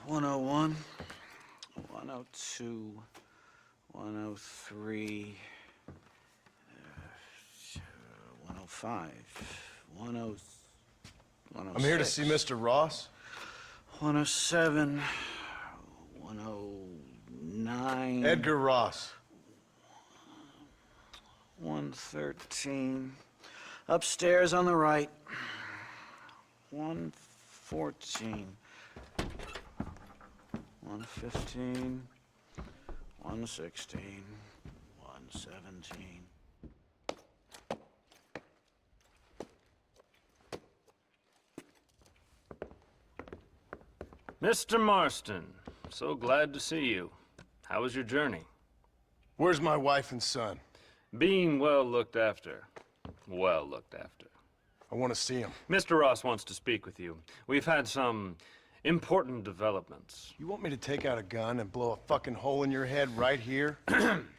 101, 102, 103, 105, 106. I'm here to see Mr. Ross. 107, 109. Edgar Ross. 113. Upstairs on the right. 114. 115. 116. 117. Mr. Marston, so glad to see you. How was your journey? Where's my wife and son? Being well looked after. Well looked after. I want to see him. Mr. Ross wants to speak with you. We've had some important developments. You want me to take out a gun and blow a fucking hole in your head right here?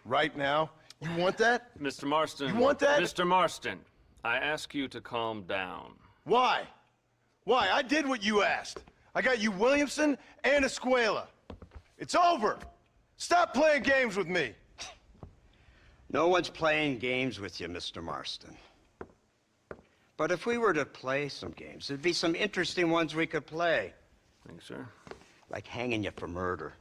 Right now? You want that? Mr. Marston. You want that? Mr. Marston, I ask you to calm down. Why? Why? I did what you asked. I got you Williamson and Escuela. It's over. Stop playing games with me. No one's playing games with you, Mr. Marston. But if we were to play some games, there'd be some interesting ones we could play. Thanks, sir. Like hanging you for murder,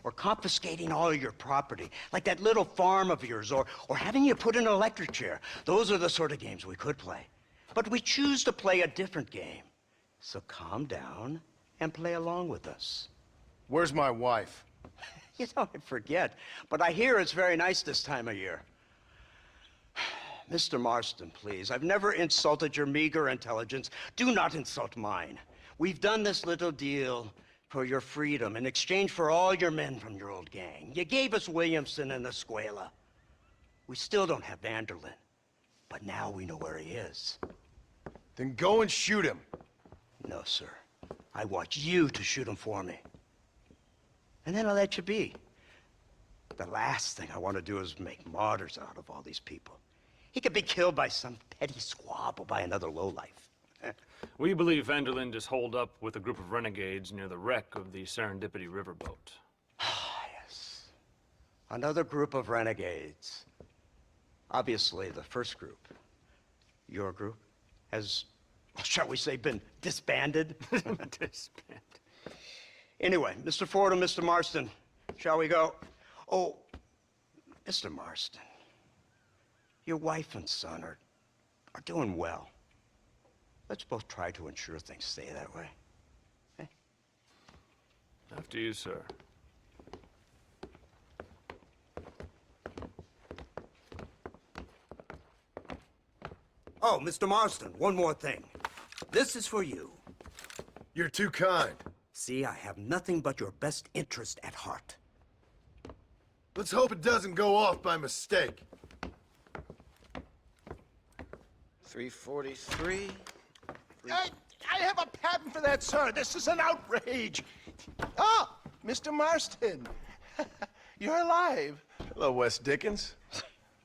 or confiscating all of your property, like that little farm of yours, or having you put in an electric chair. Those are the sort of games we could play. But we choose to play a different game. So calm down and play along with us. Where's my wife? You know, I forget, but I hear it's very nice this time of year. Mr. Marston, please, I've never insulted your meager intelligence. Do not insult mine. We've done this little deal for your freedom in exchange for all your men from your old gang. You gave us Williamson and Escuela. We still don't have Vanderlyn, but now we know where he is. Then go and shoot him. No, sir. I want you to shoot him for me. And then I'll let you be. The last thing I want to do is make martyrs out of all these people. He could be killed by some petty squabble by another lowlife. We believe Vanderlyn is holed up with a group of renegades near the wreck of the Serendipity riverboat. Ah, yes. Another group of renegades. Obviously, the first group, your group, has, shall we say, been disbanded? Disbanded. Anyway, Mr. Ford and Mr. Marston, shall we go? Oh, Mr. Marston, your wife and son are doing well. Let's both try to ensure things stay that way. Okay? After you, sir. Oh, Mr. Marston, one more thing. This is for you. You're too kind. See, I have nothing but your best interest at heart. Let's hope it doesn't go off by mistake. 343. I have a patent for that, sir. This is an outrage. Ah, Mr. Marston. You're alive. Hello, Wes Dickens.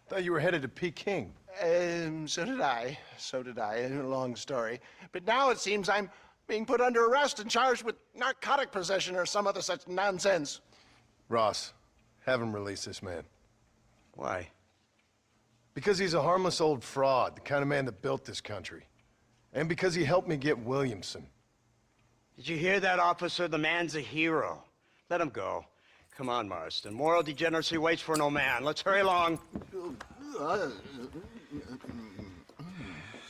Thought you were headed to Peking. So did I. So did I. A long story. But now it seems I'm being put under arrest and charged with narcotic possession or some other such nonsense. Ross, have him release this man. Why? Because he's a harmless old fraud, the kind of man that built this country. And because he helped me get Williamson. Did you hear that, officer? The man's a hero. Let him go. Come on, Marston. Moral degeneracy waits for no man. Let's hurry along.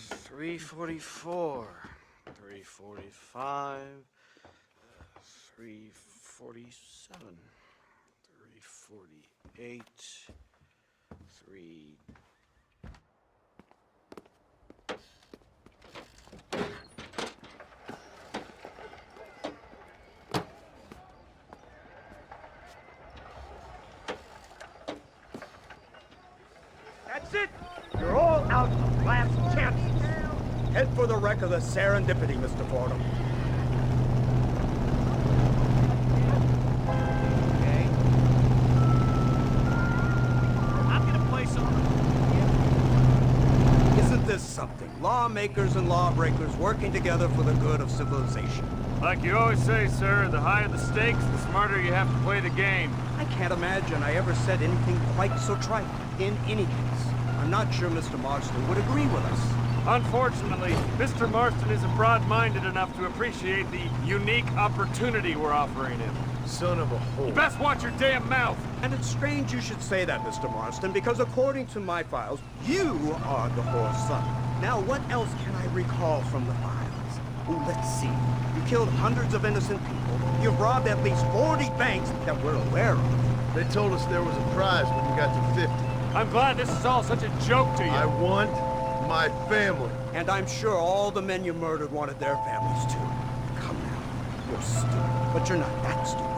344. 345. 347. 348. 3... That's it! You're all out of last chances. Head for the wreck of the Serendipity, Mr. Fordham. Okay. I'm gonna play some... Isn't this something. Lawmakers and lawbreakers working together for the good of civilization. Like you always say, sir, the higher the stakes, the smarter you have to play the game. I can't imagine I ever said anything quite so trite. In any case, I'm not sure Mr. Marston would agree with us. Unfortunately, Mr. Marston isn't broad-minded enough to appreciate the unique opportunity we're offering him. Son of a You whore. best watch your damn mouth! And it's strange you should say that, Mr. Marston, because according to my files, you are the whore's son. Now, what else can I recall from the files? Oh, let's see. You killed hundreds of innocent people. You've robbed at least 40 banks that we're aware of. They told us there was a prize when we got to 50. I'm glad this is all such a joke to you. I want my family. And I'm sure all the men you murdered wanted their families too. Come now. You're stupid, but you're not that stupid.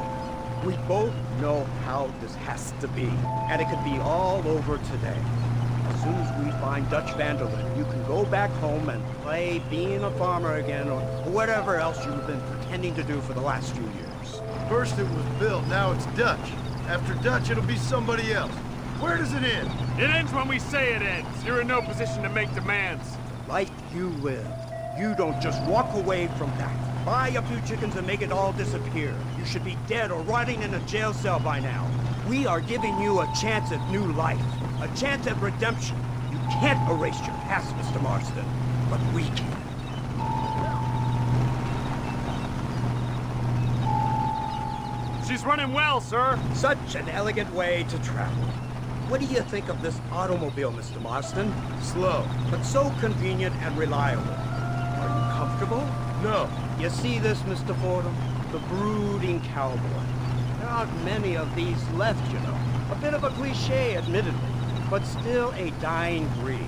We both know how this has to be, and it could be all over today. As soon as we find Dutch Vanderlyn, you can go back home and play being a farmer again, or whatever else you've been pretending to do for the last few years. First it was Bill, now it's Dutch. After Dutch, it'll be somebody else. Where does it end? It ends when we say it ends. You're in no position to make demands. Like you live. You don't just walk away from that. Buy a few chickens and make it all disappear. You should be dead or rotting in a jail cell by now. We are giving you a chance at new life. A chance at redemption. You can't erase your past, Mr. Marston. But we can. She's running well, sir. Such an elegant way to travel. What do you think of this automobile, Mr. Marston? Slow. But so convenient and reliable. Are you comfortable? No. You see this, Mr. Fordham? The brooding cowboy. There aren't many of these left, you know. A bit of a cliche, admittedly, but still a dying breed.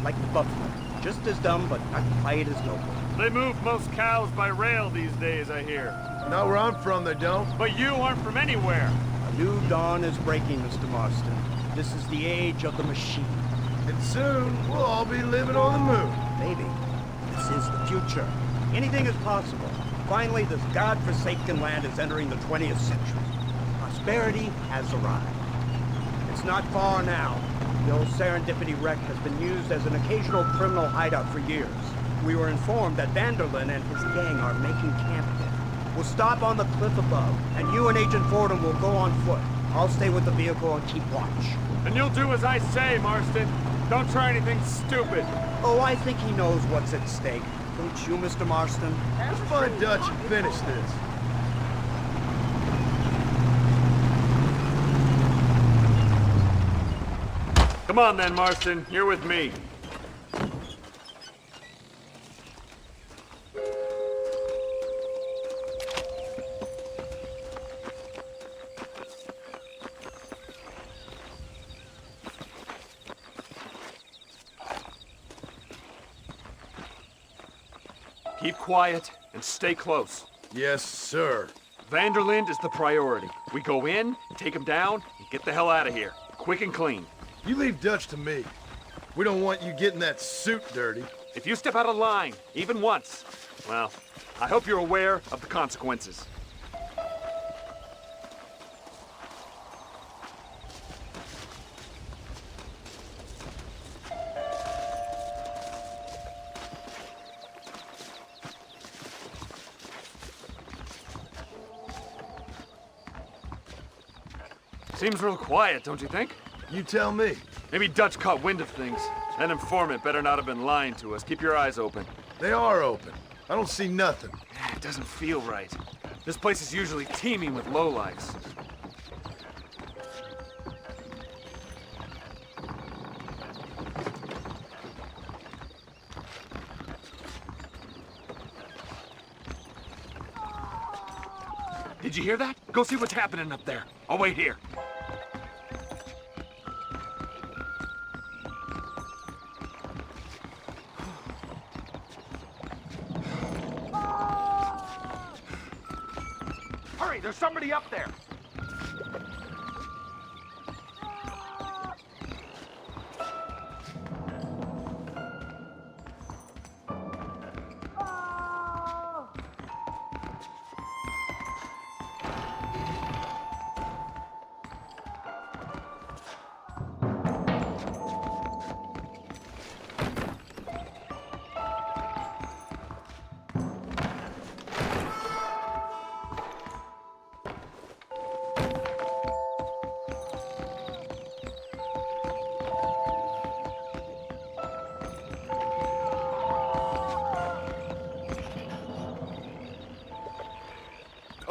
Like the buffalo. Just as dumb, but not quite as noble. They move most cows by rail these days, I hear. Not where I'm from, they don't. But you aren't from anywhere. A new dawn is breaking, Mr. Marston. This is the age of the machine. And soon, we'll all be living on the moon. Maybe. This is the future. Anything is possible. Finally, this godforsaken land is entering the 20th century. Prosperity has arrived. It's not far now. The old Serendipity wreck has been used as an occasional criminal hideout for years. We were informed that Vanderlyn and his gang are making camp there. We'll stop on the cliff above, and you and Agent Fordham will go on foot. I'll stay with the vehicle and keep watch. And you'll do as I say, Marston. Don't try anything stupid. Oh, I think he knows what's at stake. Don't you, Mr. Marston? Let's find Dutch and finish this. Come on then, Marston. You're with me. Keep quiet and stay close. Yes, sir. Vanderlyn is the priority. We go in, take him down, and get the hell out of here. Quick and clean. You leave Dutch to me. We don't want you getting that suit dirty. If you step out of line, even once, well, I hope you're aware of the consequences. Seems real quiet, don't you think? You tell me. Maybe Dutch caught wind of things. That informant better not have been lying to us. Keep your eyes open. They are open. I don't see nothing. It doesn't feel right. This place is usually teeming with lowlifes. Did you hear that? Go see what's happening up there. I'll wait here. Hurry, there's somebody up there.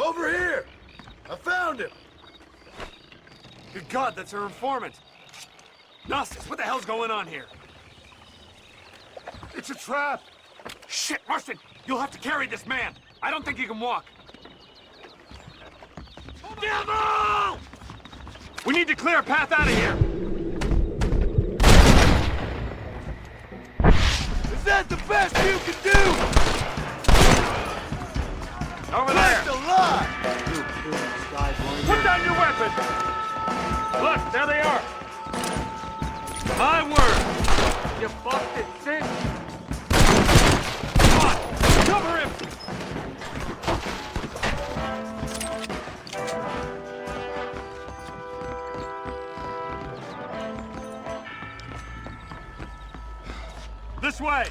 Over here! I found him! Good God, that's our informant. Gnostics, what the hell's going on here? It's a trap! Shit, Marston! You'll have to carry this man! I don't think he can walk. Devil! We need to clear a path out of here! Is that the best you can do? Over there! That's a lie! Put down your weapon! Look, there they are! My word! You busted sin! Come on! Cover him! This way!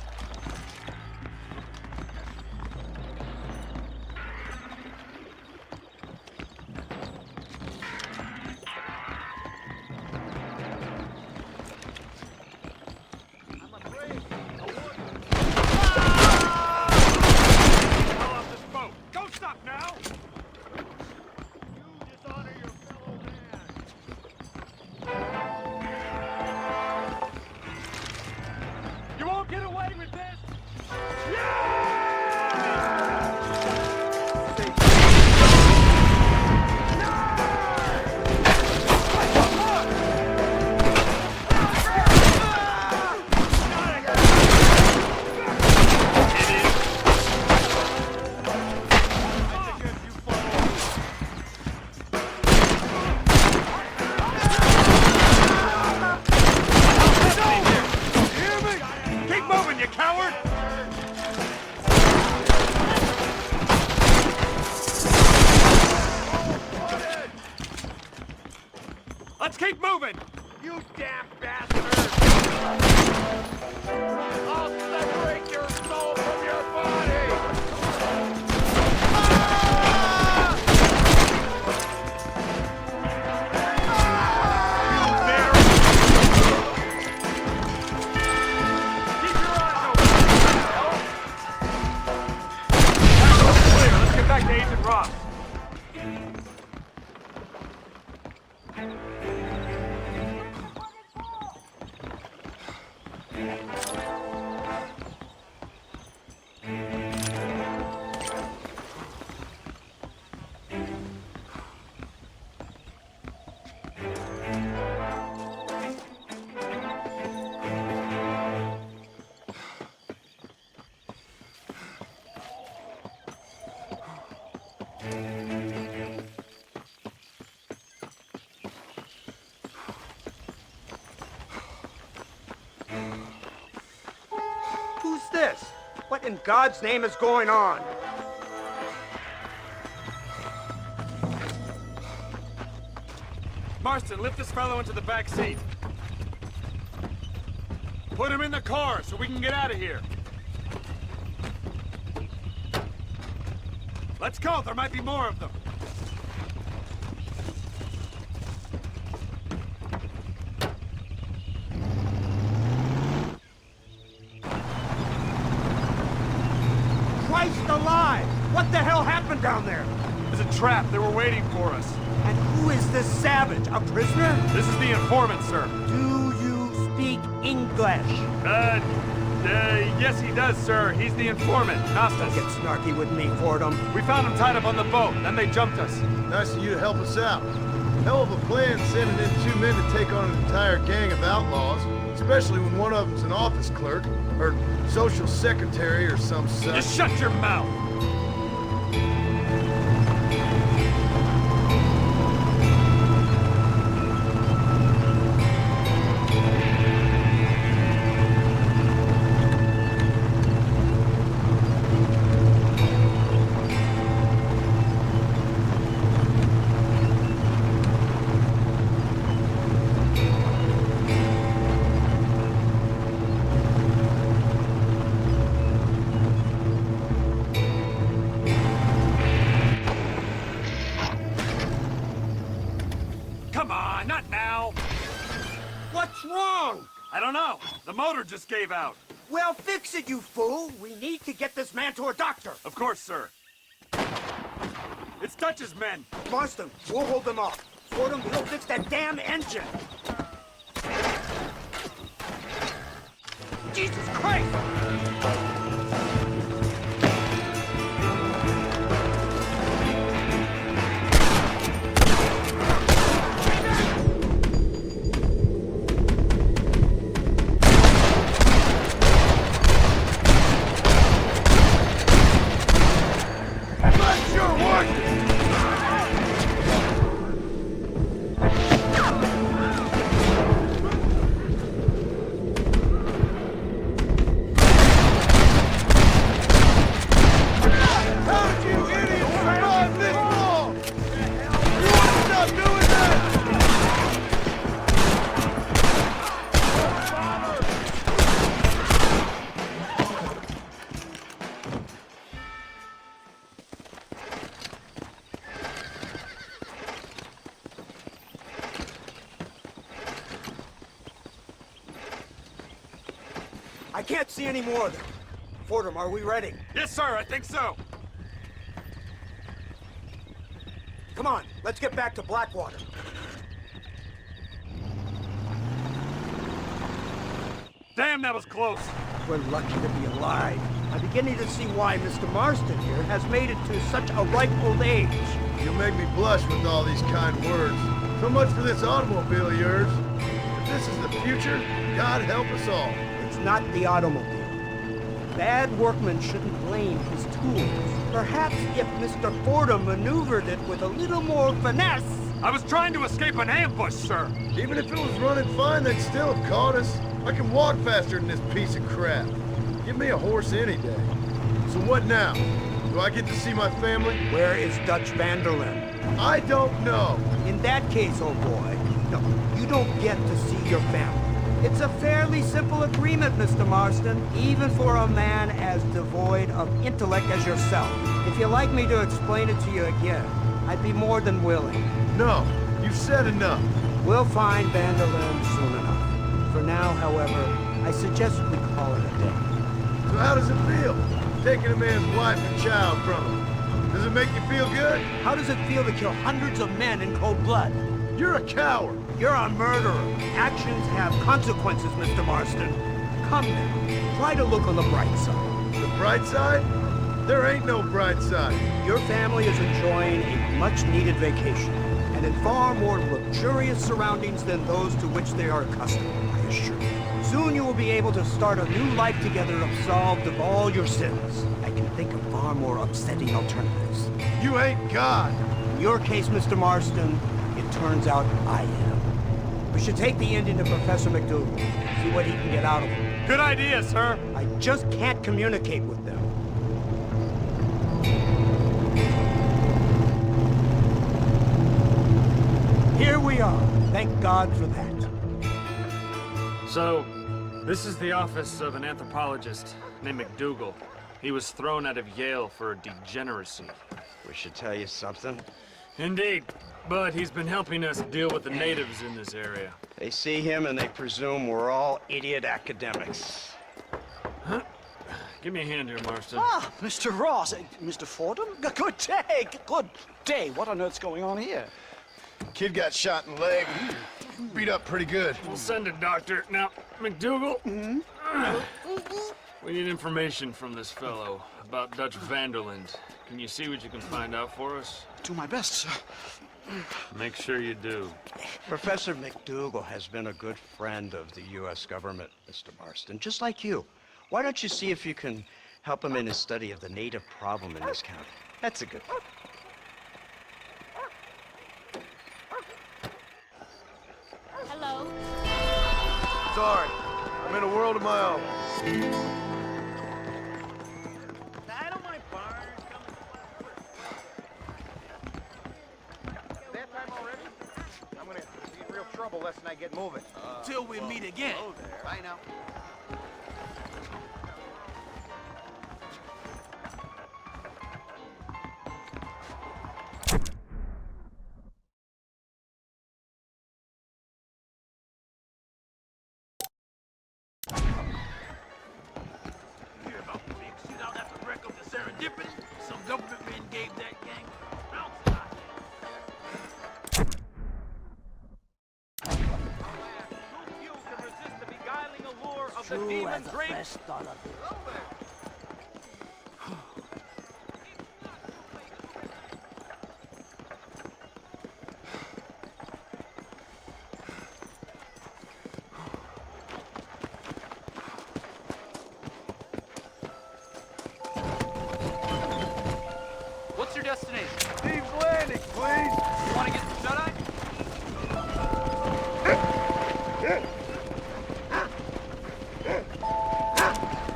Let's keep moving! You damn bastard! I'll separate your soul from your body! You there! Keep your eyes open! Clear. Let's get back to Agent Ross. Who's this? What in God's name is going on? Marston, lift this fellow into the back seat. Put him in the car so we can get out of here. Let's go, there might be more of them. Christ alive! What the hell happened down there? There's a trap, they were waiting for us. And who is this savage? A prisoner? This is the informant, sir. Do you speak English? Yes he does, sir. He's the informant, Don't Costas. get snarky with me, Fordham. We found him tied up on the boat, then they jumped us. Nice of you to help us out. Hell of a plan sending in 2 men to take on an entire gang of outlaws, especially when one of them's an office clerk, or social secretary, or some such. Just shut your mouth! Come on, not now! What's wrong? I don't know. The motor just gave out. Well, fix it, you fool. We need to get this man to a doctor. Of course, sir. It's Dutch's men! Marston, we'll hold them off. Fordham, we'll fix that damn engine! Jesus Christ! I can't see any more of them. Fordham, are we ready? Yes, sir, I think so. Come on, let's get back to Blackwater. Damn, that was close. We're lucky to be alive. I'm beginning to see why Mr. Marston here has made it to such a ripe old age. You make me blush with all these kind words. So much for this automobile of yours. If this is the future, God help us all. It's not the automobile. Bad workmen shouldn't blame his tools. Perhaps if Mr. Fordham maneuvered it with a little more finesse. I was trying to escape an ambush, sir. Even if it was running fine, they'd still have caught us. I can walk faster than this piece of crap. Give me a horse any day. So what now? Do I get to see my family? Where is Dutch Vanderlyn? I don't know. In that case, old boy, no, you don't get to see your family. It's a fairly simple agreement, Mr. Marston, even for a man as devoid of intellect as yourself. If you'd like me to explain it to you again, I'd be more than willing. No, you've said enough. We'll find Vanderlyn soon enough. For now, however, I suggest we call it a day. So how does it feel, taking a man's wife and child from him? Does it make you feel good? How does it feel to kill hundreds of men in cold blood? You're a coward. You're a murderer. Actions have consequences, Mr. Marston. Come now, try to look on the bright side. The bright side? There ain't no bright side. Your family is enjoying a much-needed vacation, and in far more luxurious surroundings than those to which they are accustomed, I assure you. Soon you will be able to start a new life together absolved of all your sins. I can think of far more upsetting alternatives. You ain't God. In your case, Mr. Marston, it turns out I am. We should take the Indian to Professor McDougal, see what he can get out of him. Good idea, sir. I just can't communicate with them. Here we are. Thank God for that. So, this is the office of an anthropologist named McDougal. He was thrown out of Yale for degeneracy. We should tell you something. Indeed, but he's been helping us deal with the natives in this area. They see him and they presume we're all idiot academics. Give me a hand here, Marston. Ah, Mr. Ross. Mr. Fordham? Good day. Good day. What on earth's going on here? Kid got shot in the leg. Beat up pretty good. We'll send a doctor. Now, McDougal, we need information from this fellow about Dutch Vanderlyn. Can you see what you can find out for us? Do my best, sir. Make sure you do. Professor McDougal has been a good friend of the U.S. government, Mr. Marston, just like you. Why don't you see if you can help him in his study of the native problem in this county? That's a good thing. Hello. Sorry, I'm in a world of my own. I don't mind bars. That time already? I'm gonna be in real trouble lest I get moving. Till we meet again. Bye now. Hear about the big shootout after wreck of the Serendipity? Some government men gave that gang. Well, the demon drink? What's your destination? Steve's Landing, please! You want to get some shut-eye?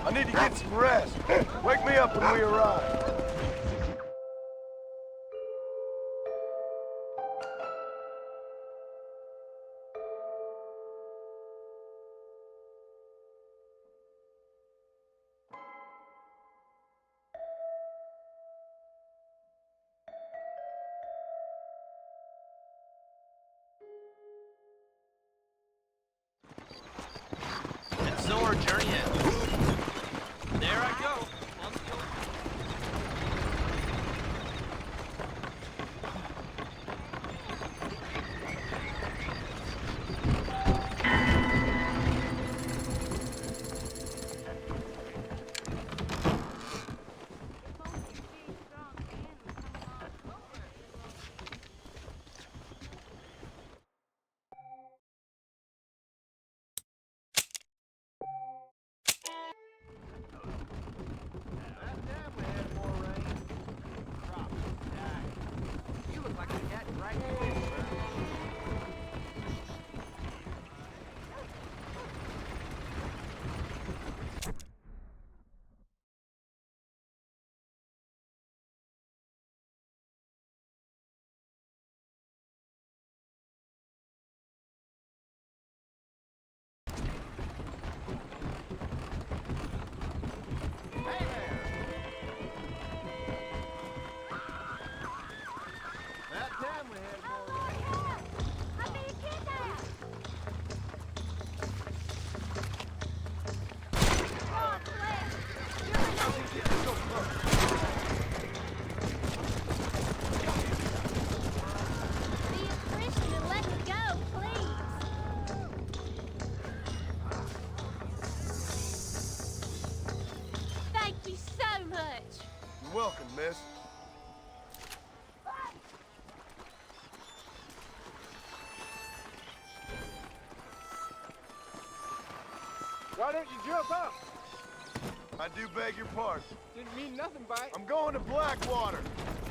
I need to get some rest. Wake me up when we arrive. And so our journey ends. There I go. Let's go. You're welcome, miss. Why don't you jump up? I do beg your pardon. Didn't mean nothing by it. I'm going to Blackwater.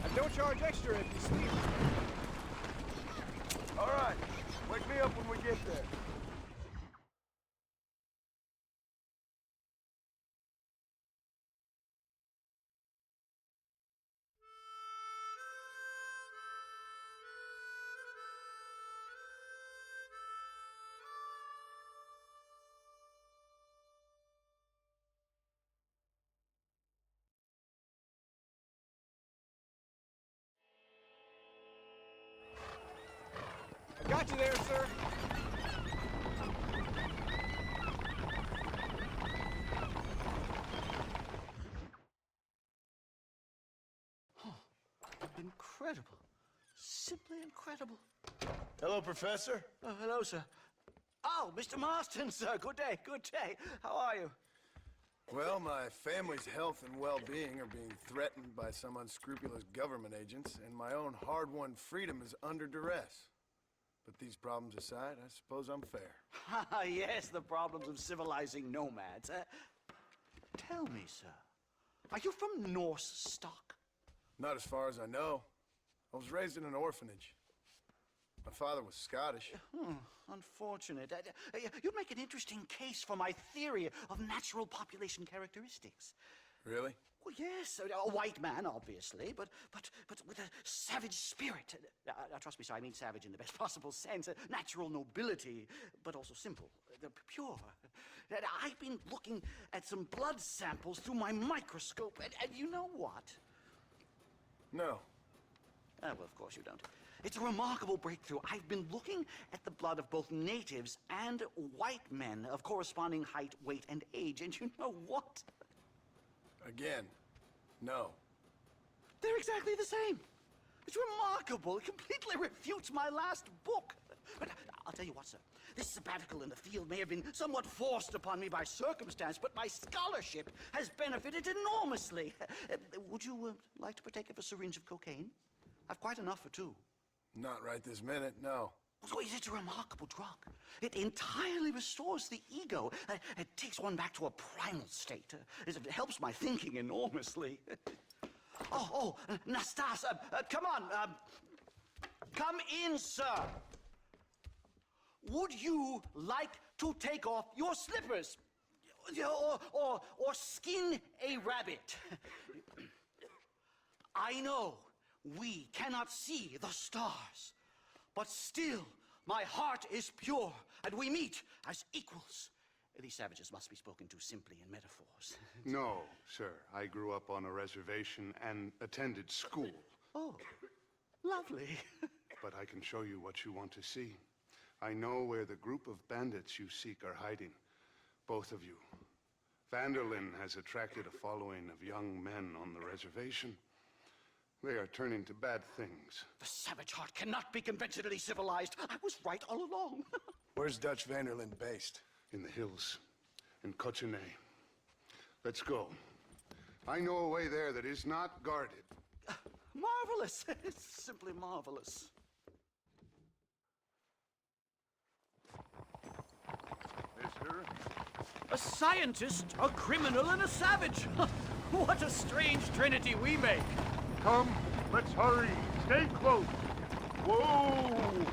And don't charge extra if you sleep. All right. Wake me up when we get there. I got you there, sir. Incredible. Simply incredible. Hello, Professor. Oh, hello, sir. Oh, Mr. Marston, sir. Good day, good day. How are you? Well, my family's health and well-being are being threatened by some unscrupulous government agents, and my own hard-won freedom is under duress. But these problems aside, I suppose I'm fair. Yes, the problems of civilizing nomads. Tell me, sir, are you from Norse stock? Not as far as I know. I was raised in an orphanage. My father was Scottish. Unfortunate. You'd make an interesting case for my theory of natural population characteristics. Really? Well, yes, a white man, obviously, but with a savage spirit. Trust me, sir, I mean savage in the best possible sense. Natural nobility, but also simple, pure. I've been looking at some blood samples through my microscope, and you know what? No. Well, of course you don't. It's a remarkable breakthrough. I've been looking at the blood of both natives and white men of corresponding height, weight, and age, and you know what? Again, no. They're exactly the same. It's remarkable. It completely refutes my last book. But I'll tell you what, sir. This sabbatical in the field may have been somewhat forced upon me by circumstance, but my scholarship has benefited enormously. Would you like to partake of a syringe of cocaine? I've quite enough for two. Not right this minute, no. So it's a remarkable drug. It entirely restores the ego. It takes one back to a primal state. It helps my thinking enormously. Nastas, come on. Come in, sir. Would you like to take off your slippers? Or skin a rabbit? I know we cannot see the stars, but still my heart is pure, and we meet as equals. These savages must be spoken to simply in metaphors. No, sir. I grew up on a reservation and attended school. Oh, lovely. But I can show you what you want to see. I know where the group of bandits you seek are hiding. Both of you. Vanderlyn has attracted a following of young men on the reservation. They are turning to bad things. The savage heart cannot be conventionally civilized. I was right all along. Where's Dutch Vanderlyn based? In the hills, in Cochene. Let's go. I know a way there that is not guarded. Marvelous. It's simply marvelous. Mister? A scientist, a criminal, and a savage. What a strange trinity we make. Come, let's hurry. Stay close. Whoa!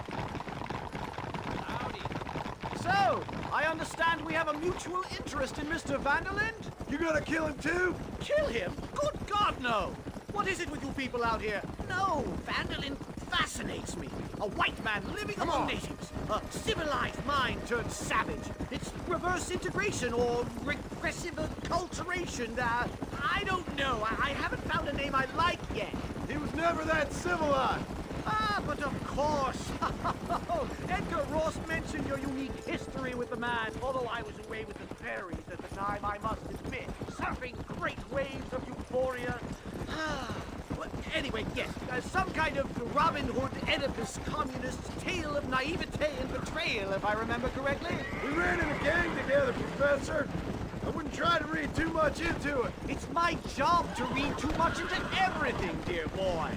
Howdy. So, I understand we have a mutual interest in Mr. Vanderlyn? You gonna kill him too? Kill him? Good God, no! What is it with you people out here? No, Vanderlyn fascinates me. A white man living among natives. A civilized mind turned savage. It's reverse integration or regressive acculturation. I don't know. I haven't found a name I like yet. He was never that civilized. Ah, but of course. Edgar Ross mentioned your unique history with the man, although I was away with the fairies at the time, I must admit, surfing great waves of euphoria. Well, anyway, yes, some kind of Robin Hood, Oedipus, communist tale of naivete and betrayal, if I remember correctly. We ran in a gang together, Professor. I wouldn't try to read too much into it. It's my job to read too much into everything, dear boy.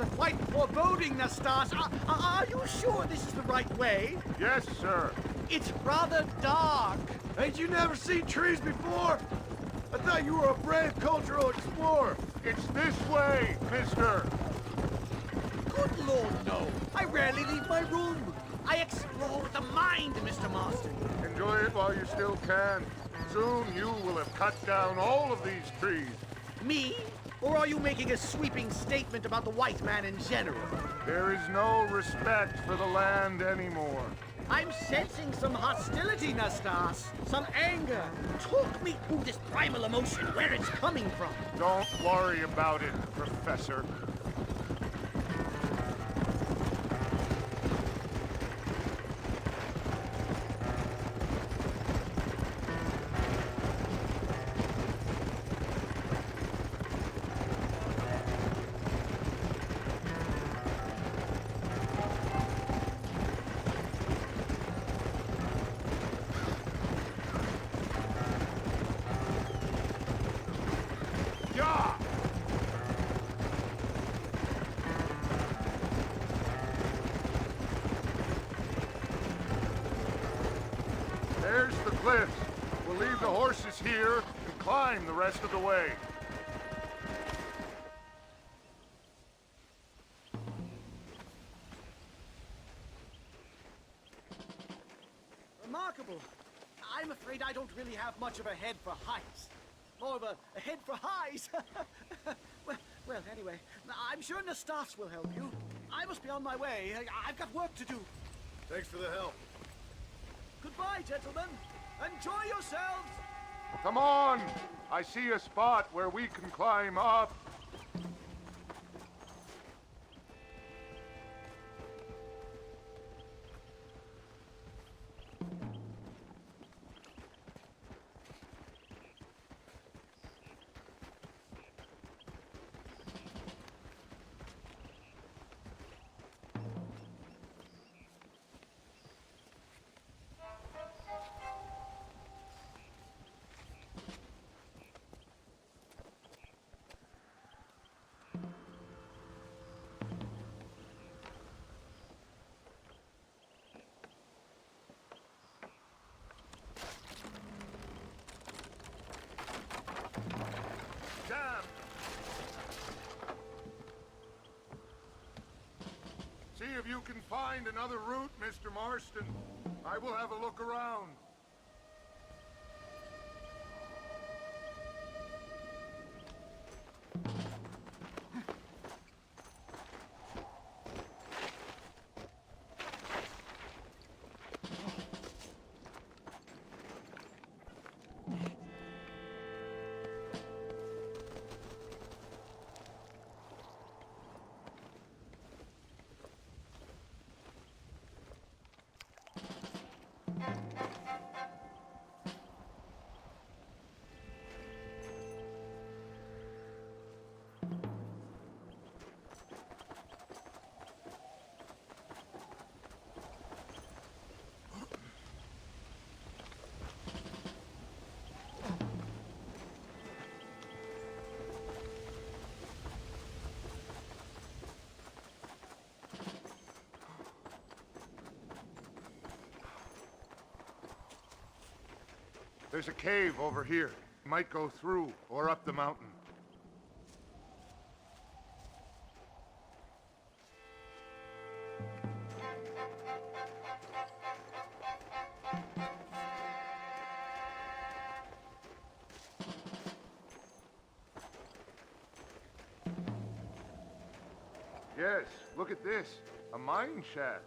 Are quite foreboding, Nastas. Are you sure this is the right way? Yes, sir. It's rather dark. Ain't you never seen trees before? I thought you were a brave cultural explorer. It's this way, mister. Good Lord, no. I rarely leave my room. I explore with the mind, Mr. Marston. Enjoy it while you still can. Soon you will have cut down all of these trees. Me? Or are you making a sweeping statement about the white man in general? There is no respect for the land anymore. I'm sensing some hostility, Nastas. Some anger. Talk me through this primal emotion, where it's coming from. Don't worry about it, Professor. There's the cliffs. We'll leave the horses here and climb the rest of the way. Remarkable. I'm afraid I don't really have much of a head for heights. However, head for highs. well, anyway, I'm sure Nastas will help you. I must be on my way. I've got work to do. Thanks for the help. Goodbye, gentlemen. Enjoy yourselves. Come on! I see a spot where we can climb up. See if you can find another route, Mr. Marston. I will have a look around. There's a cave over here. Might go through or up the mountain. Yes, look at this. A mine shaft.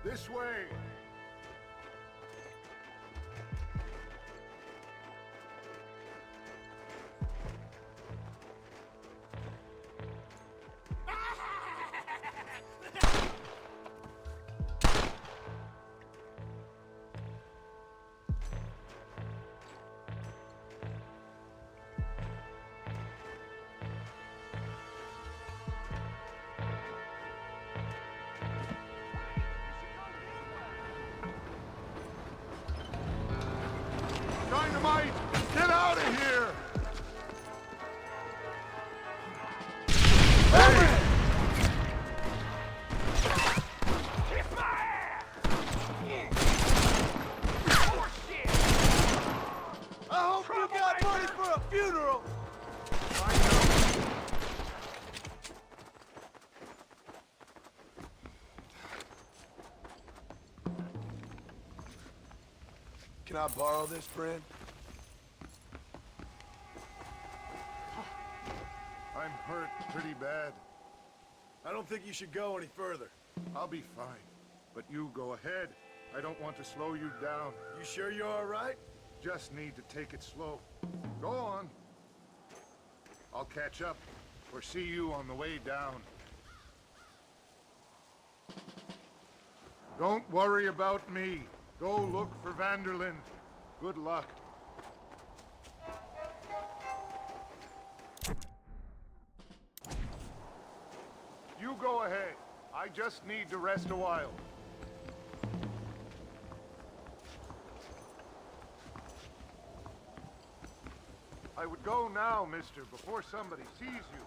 This way! Dynamite! Get out of here! Hey! Kiss my ass! Oh, shit! I hope you got money for a funeral! I know. Can I borrow this, friend? I'm hurt pretty bad. I don't think you should go any further. I'll be fine. But you go ahead. I don't want to slow you down. You sure you're all right? Just need to take it slow. Go on. I'll catch up, or see you on the way down. Don't worry about me. Go look for Vanderlyn. Good luck. You go ahead. I just need to rest a while. I would go now, mister, before somebody sees you.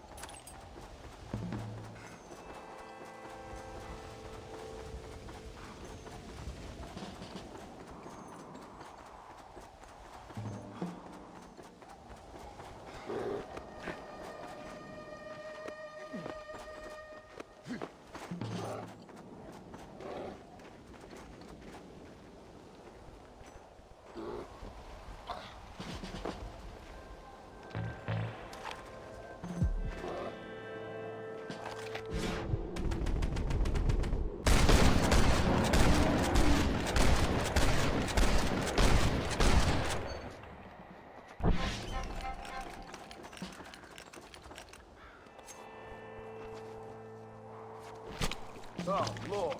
Oh, Lord.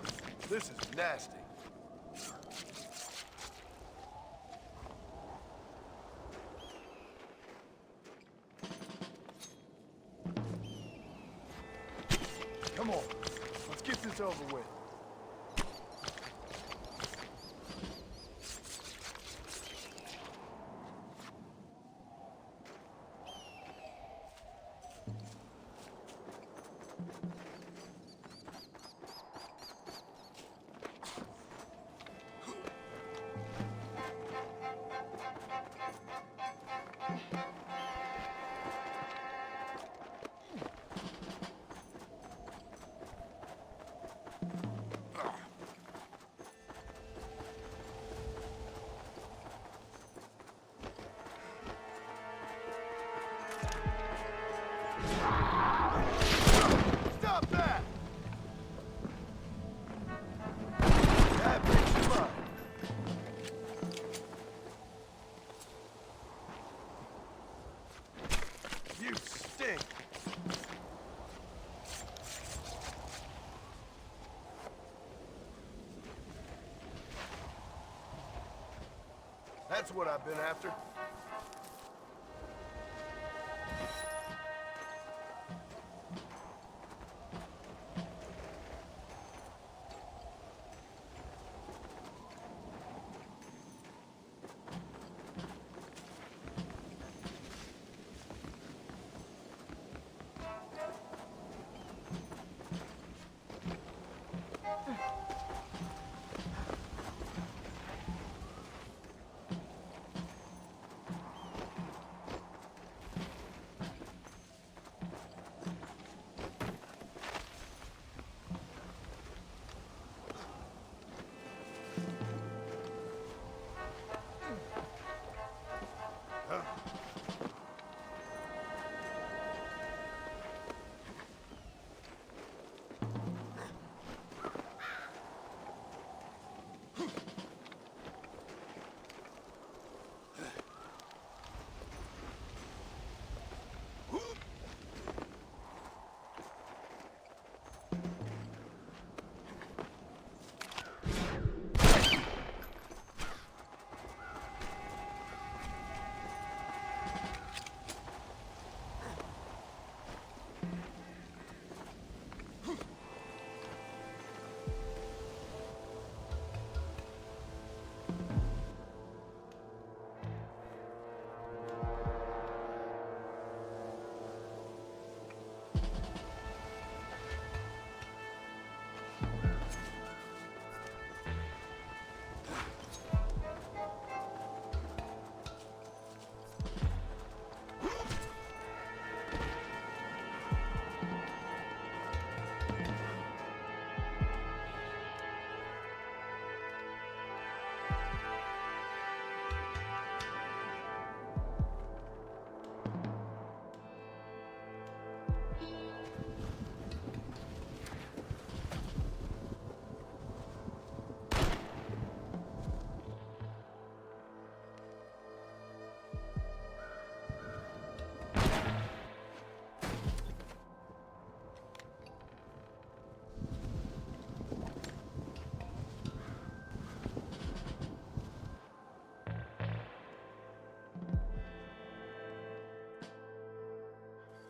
This is nasty. Come on. Let's get this over with. Stop that! That makes you up. You stink. That's what I've been after.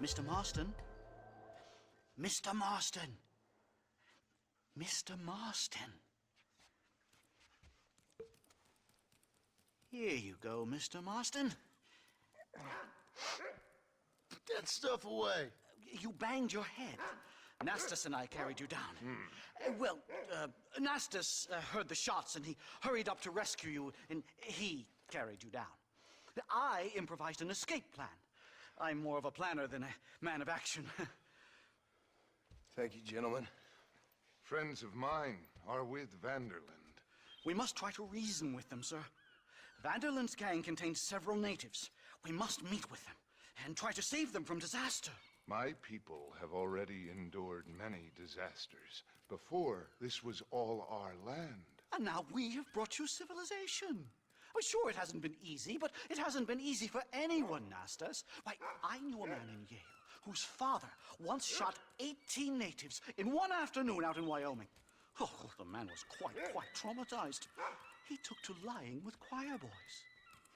Mr. Marston? Mr. Marston! Mr. Marston. Here you go, Mr. Marston. Put that stuff away. You banged your head. Nastas and I carried you down. Nastas heard the shots and he hurried up to rescue you, and he carried you down. I improvised an escape plan. I'm more of a planner than a man of action. Thank you, gentlemen. Friends of mine are with Vanderland. We must try to reason with them, sir. Vanderland's gang contains several natives. We must meet with them and try to save them from disaster. My people have already endured many disasters. Before, this was all our land. And now we have brought you civilization. Well, sure, it hasn't been easy, but it hasn't been easy for anyone, Nastas. Why, I knew a man in Yale whose father once shot 18 natives in one afternoon out in Wyoming. Oh, the man was quite traumatized. He took to lying with choir boys.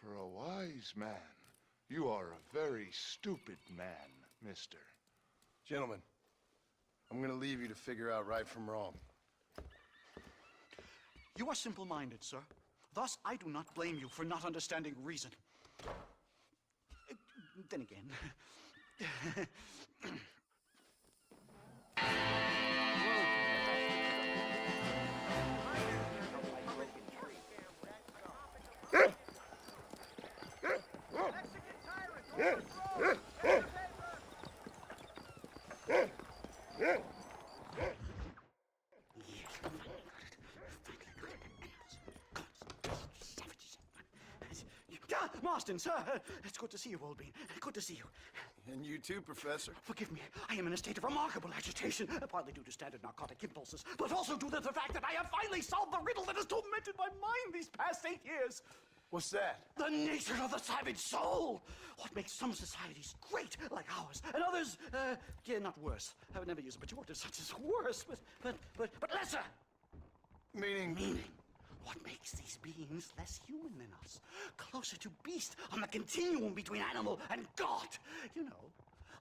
For a wise man, you are a very stupid man, mister. Gentlemen, I'm gonna leave you to figure out right from wrong. You are simple-minded, sir. Thus, I do not blame you for not understanding reason. Then again... Marston, sir! It's good to see you, Oldbean. Good to see you. And you too, Professor. Forgive me. I am in a state of remarkable agitation, partly due to standard narcotic impulses, but also due to the fact that I have finally solved the riddle that has tormented my mind these past 8 years. What's that? The nature of the savage soul! What makes some societies great, like ours, and others, not worse. I would never use a pejorative such as worse, but lesser! Meaning? Meaning. What makes these beings less human than us? Closer to beast on the continuum between animal and God. You know,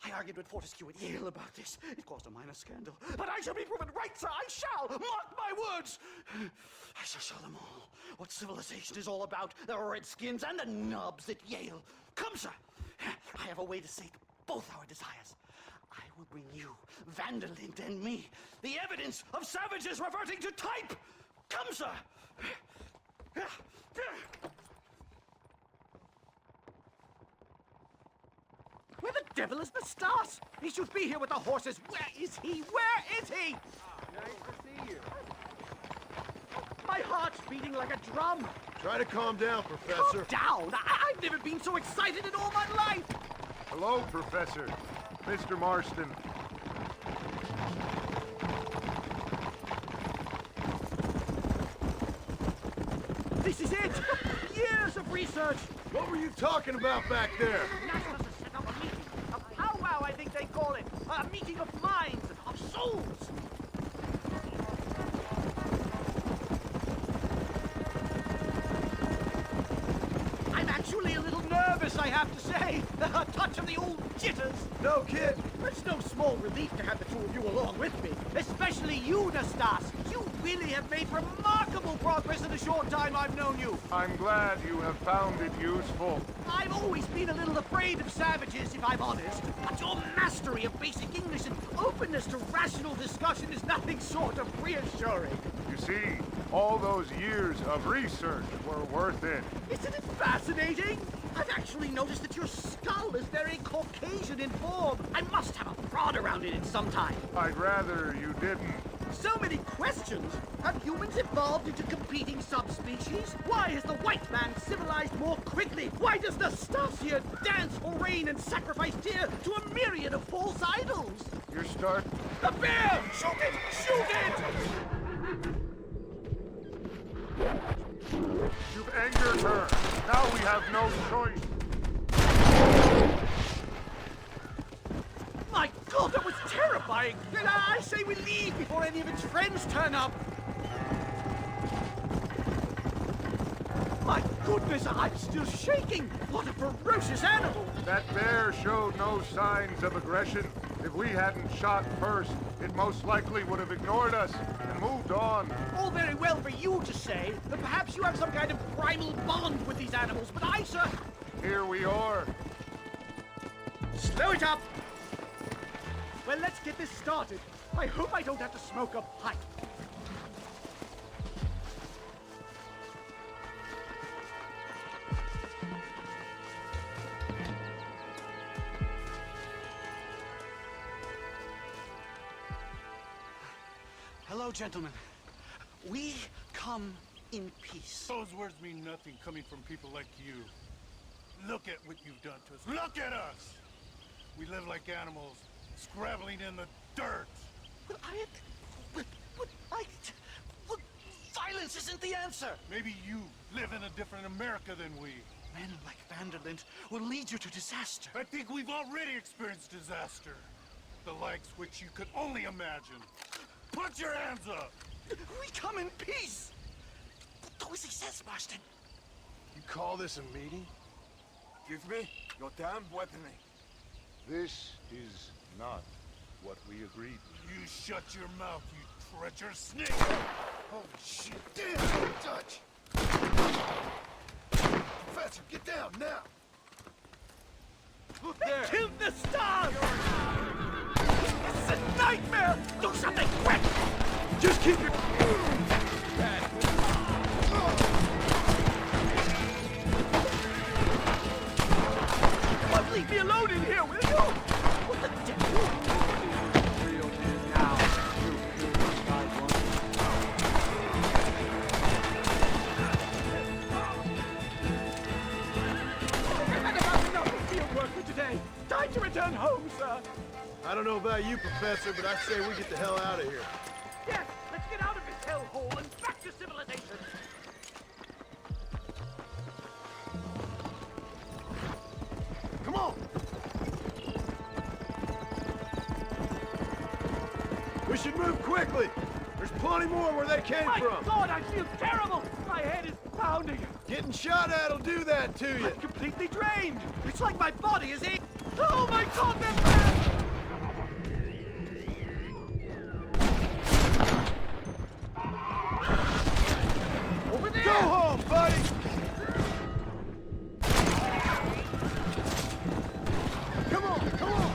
I argued with Fortescue at Yale about this. It caused a minor scandal. But I shall be proven right, sir. I shall. Mark my words. I shall show them all what civilization is all about. The redskins and the nubs at Yale. Come, sir. I have a way to sate both our desires. I will bring you, Vanderland and me, the evidence of savages reverting to type. Come, sir. Where the devil is Nastas? He should be here with the horses. Where is he? Where is he? Nice to see you. My heart's beating like a drum. Try to calm down, Professor. Calm down? I've never been so excited in all my life. Hello, Professor. Mr. Marston. This is it! Years of research! What were you talking about back there? Nastas has set up a meeting. A powwow, I think they call it. A meeting of minds, of souls. I'm actually a little nervous, I have to say. A touch of the old jitters. No kid. It's no small relief to have the two of you along with me. Especially you, Nastas. You really have made remarkable progress in the short time I've known you. I'm glad you have found it useful. I've always been a little afraid of savages, if I'm honest. But your mastery of basic English and openness to rational discussion is nothing short of reassuring. You see, all those years of research were worth it. Isn't it fascinating? I've actually noticed that your skull is very Caucasian in form. I must have a prod around it at some time. I'd rather you didn't. So many questions! Have humans evolved into competing subspecies? Why has the white man civilized more quickly? Why does Nastasia dance for rain and sacrifice deer to a myriad of false idols? You're start... A bear! Shoot it! Shoot it! You've angered her. Now we have no choice. My God, that was terrifying! I say we leave before any of its friends turn up! My goodness, I'm still shaking! What a ferocious animal! That bear showed no signs of aggression. If we hadn't shot first, it most likely would have ignored us and moved on. All very well for you to say, but perhaps you have some kind of primal bond with these animals, but I, sir... Here we are. Slow it up! Well, let's get this started. I hope I don't have to smoke a pipe. Hello, gentlemen. We come in peace. Those words mean nothing coming from people like you. Look at what you've done to us. Look at us! We live like animals, scrabbling in the dirt. But violence isn't the answer. Maybe you live in a different America than we. Men like Vanderlint will lead you to disaster. I think we've already experienced disaster. The likes which you could only imagine. Put your hands up! We come in peace! Do as he says, Marston. You call this a meeting? Give me your damn weaponry. This is not what we agreed. You shut your mouth, you treacherous snake! Holy shit, damn, don't touch! Professor, get down, now! Look there! Killed the stars! It's a nightmare! Do something quick! Just keep your... Don't leave me alone in here, will you? What the devil? Real news now. I've had about enough of field work for today. Time to return home, sir. I don't know about you, Professor, but I say we get the hell out of here. Yes, let's get out of this hellhole and back to civilization. Come on! We should move quickly! There's plenty more where they came My from! God, I feel terrible! My head is pounding. Getting shot at'll do that to you! I'm completely drained. It's like my body is in... Oh my God, they're back! Over there! Go home, buddy! Come on, come on!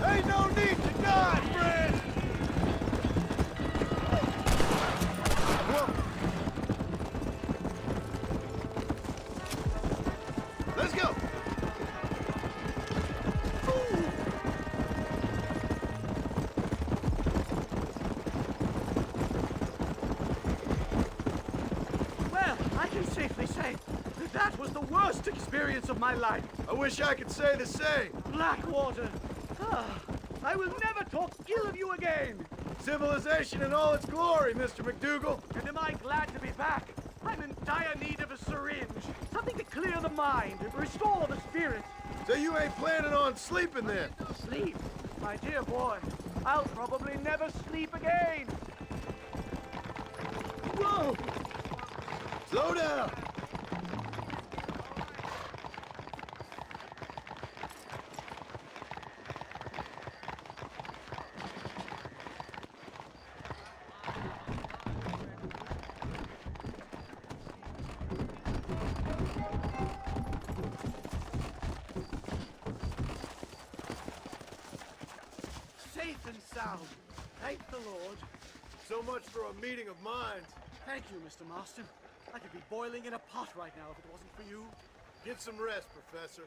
Ain't no need to die, friend! Whoa. Let's go! Well, I can safely say that was the worst experience of my life. I wish I could say the same. Blackwater. Ah, I will never talk ill of you again. Civilization in all its glory, Mr. McDougal. And am I glad to be back? I'm in dire need of a syringe. Something to clear the mind and restore the spirit. So you ain't planning on sleeping then? Sleep? My dear boy, I'll probably never sleep again. Whoa! Slow down! Safe and sound. Thank the Lord. So much for a meeting of minds. Thank you, Mr. Marston. I could be boiling in a pot right now if it wasn't for you. Get some rest, Professor.